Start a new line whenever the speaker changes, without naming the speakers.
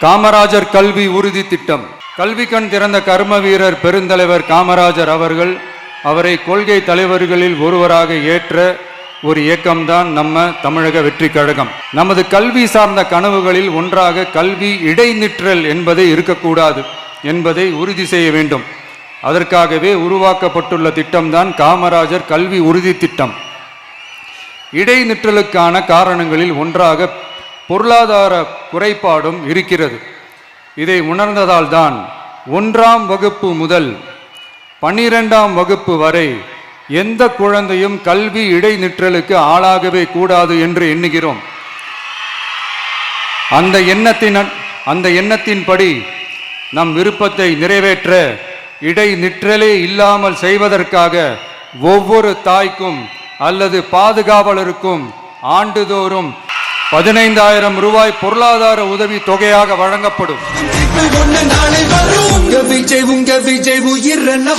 காமராஜர் கல்வி உறுதி திட்டம். கல்வி கண் திறந்த கர்ம வீரர் பெருந்தலைவர் காமராஜர் அவர்கள் அவரை கொள்கை தலைவர்களில் ஒருவராக ஏற்ற ஒரு இயக்கம்தான் நம்ம தமிழக வெற்றி கழகம். நமது கல்வி சார்ந்த கனவுகளில் ஒன்றாக கல்வி இடைநிற்றல் என்பதை இருக்கக்கூடாது என்பதை உறுதி செய்ய வேண்டும். அதற்காகவே உருவாக்கப்பட்டுள்ள திட்டம்தான் காமராஜர் கல்வி உறுதி திட்டம். இடைநிற்றலுக்கான காரணங்களில் ஒன்றாக பொருளாதார குறைபாடும் இருக்கிறது. இதை உணர்ந்ததால் தான் 1ஆம் வகுப்பு முதல் 12ஆம் வகுப்பு வரை எந்த குழந்தையும் கல்வி இடைநிற்றலுக்கு ஆளாகவே கூடாது என்று எண்ணுகிறோம். அந்த எண்ணத்தின்படி நம் விருப்பத்தை நிறைவேற்ற இடைநிற்றலே இல்லாமல் செய்வதற்காக ஒவ்வொரு தாய்க்கும் அல்லது பாதுகாவலருக்கும் ஆண்டுதோறும் 15,000 ரூபாய் பொருளாதார உதவி தொகையாக வழங்கப்படும்.
உங்க விஜய் உயிர் என்ன